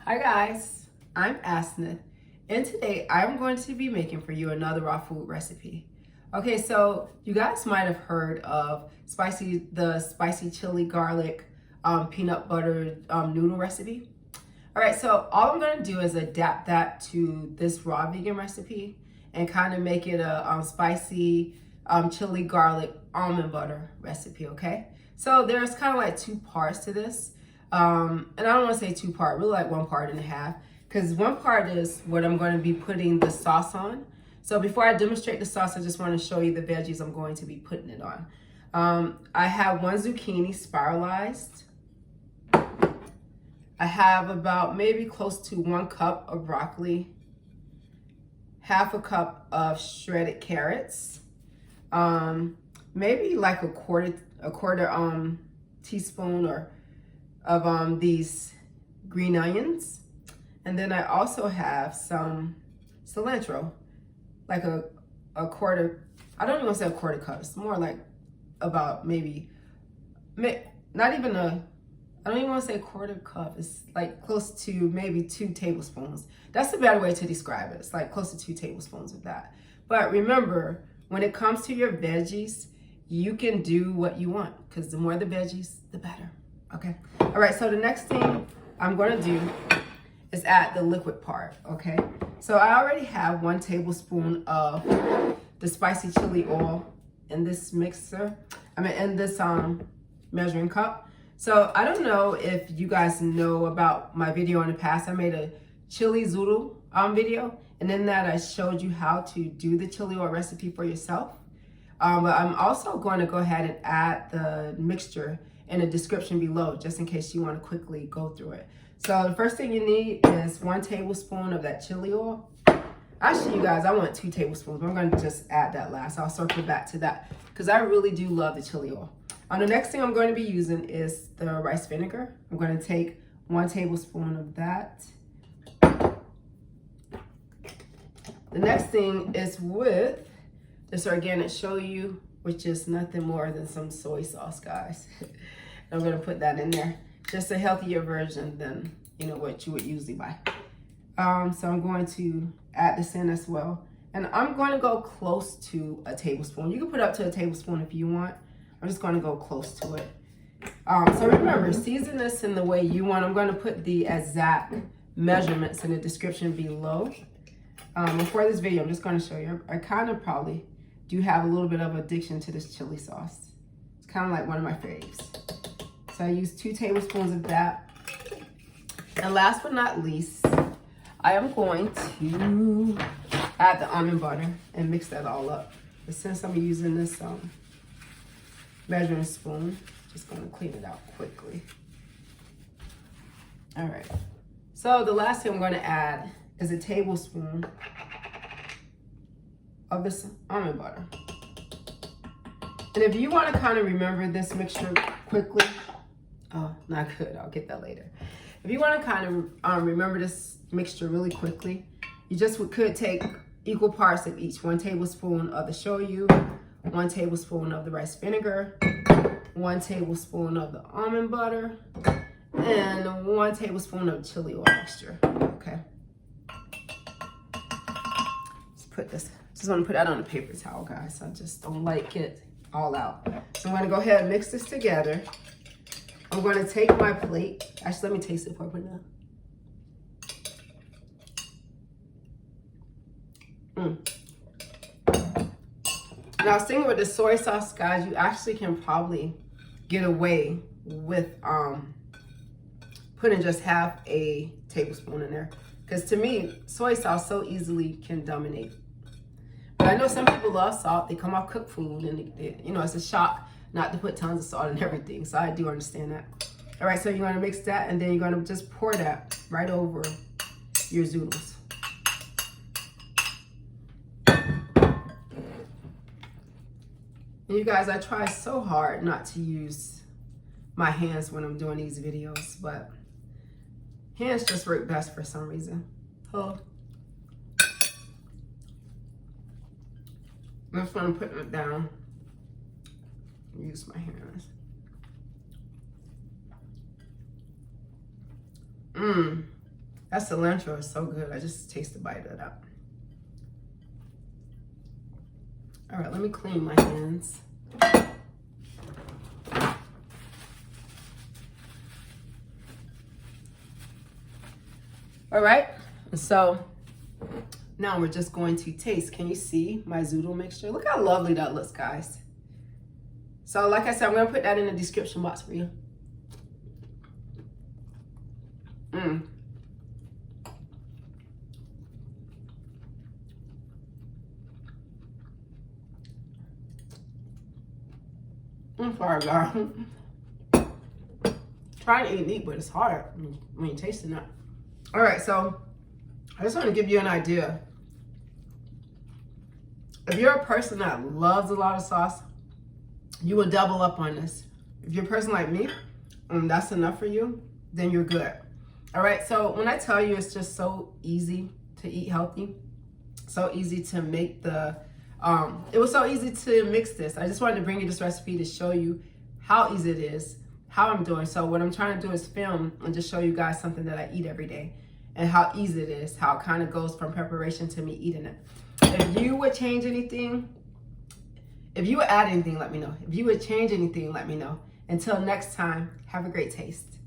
Hi guys, I'm Asnith, and today I'm going to be making for you another raw food recipe. Okay, so you guys might have heard of the spicy chili garlic peanut butter noodle recipe. All right, so all I'm going to do is adapt that to this raw vegan recipe and kind of make it a spicy chili garlic almond butter recipe, okay? So there's kind of like two parts to this. And I don't want to say two part, really like 1.5 parts, because one part is what I'm going to be putting the sauce on. So before I demonstrate the sauce, I just want to show you the veggies I'm going to be putting it on. I have 1 zucchini spiralized. I have about maybe close to 1 cup of broccoli, half a cup of shredded carrots, maybe like a quarter teaspoon of these green onions. And then I also have some cilantro, like a quarter, I don't even want to say a quarter cup, it's more like about maybe, not even I don't even want to say a quarter cup, it's like close to maybe 2 tablespoons. That's a better way to describe it. It's like close to 2 tablespoons of that. But remember, when it comes to your veggies, you can do what you want, because the more the veggies, the better. Okay. All right. So the next thing I'm going to do is add the liquid part. Okay. So I already have 1 tablespoon of the spicy chili oil in this mixer. In this measuring cup. So I don't know if you guys know about my video in the past. I made a chili zoodle video, and in that I showed you how to do the chili oil recipe for yourself. But I'm also going to go ahead and add the mixture in the description below, just in case you want to quickly go through it. So the first thing you need is 1 tablespoon of that chili oil. Actually, you guys, I want 2 tablespoons. I'm going to just add that last. I'll circle back to that because I really do love the chili oil. The next thing I'm going to be using is the rice vinegar. I'm going to take 1 tablespoon of that. The next thing is with this organic shoyu, which is nothing more than some soy sauce, guys. I'm going to put that in there. Just a healthier version than, you know, what you would usually buy. So I'm going to add this in as well. And I'm going to go close to a tablespoon. You can put up to a tablespoon if you want. I'm just going to go close to it. So remember, season this in the way you want. I'm going to put the exact measurements in the description below. Before this video, I'm just going to show you. I kind of probably do have a little bit of addiction to this chili sauce. It's kind of like one of my faves. So I use 2 tablespoons of that. And last but not least, I am going to add the almond butter and mix that all up. But since I'm using this measuring spoon, just going to clean it out quickly. All right. So the last thing I'm going to add is a tablespoon of this almond butter. And if you want to kind of remember this mixture quickly, oh, not good, I'll get that later. If you want to kind of remember this mixture really quickly, you just could take equal parts of each. 1 tablespoon of the shoyu, 1 tablespoon of the rice vinegar, 1 tablespoon of the almond butter, and 1 tablespoon of chili oil mixture. Okay. Let's put this. Just want to put that on a paper towel, guys. I just don't like it all out. So I'm going to go ahead and mix this together. I'm going to take my plate. Actually, let me taste it before I put it down. Now, I was thinking with the soy sauce, guys, you actually can probably get away with putting just half a tablespoon in there. Because to me, soy sauce so easily can dominate. But I know some people love salt. They come off cooked food, and you know, it's a shock not to put tons of salt in everything. So I do understand that. All right, so you're going to mix that, and then you're going to just pour that right over your zoodles. And you guys, I try so hard not to use my hands when I'm doing these videos, but hands just work best for some reason. Oh. I'm just going to put it down. Use my hands. That cilantro is so good. I just tasted a bite of that. All right, let me clean my hands. All right, so now we're just going to taste. Can you see my zoodle mixture? Look how lovely that looks, guys. So like I said, I'm gonna put that in the description box for you. I'm sorry, guys. Trying to eat meat, but it's hard when you're tasting that. All right, so I just want to give you an idea. If you're a person that loves a lot of sauce, you will double up on this. If you're a person like me, and that's enough for you, then you're good. All right, so when I tell you it's just so easy to eat healthy, so easy to make the, it was so easy to mix this. I just wanted to bring you this recipe to show you how easy it is, how I'm doing. So what I'm trying to do is film and just show you guys something that I eat every day and how easy it is, how it kind of goes from preparation to me eating it. If you would change anything, if you would add anything, let me know. If you would change anything, let me know. Until next time, have a great taste.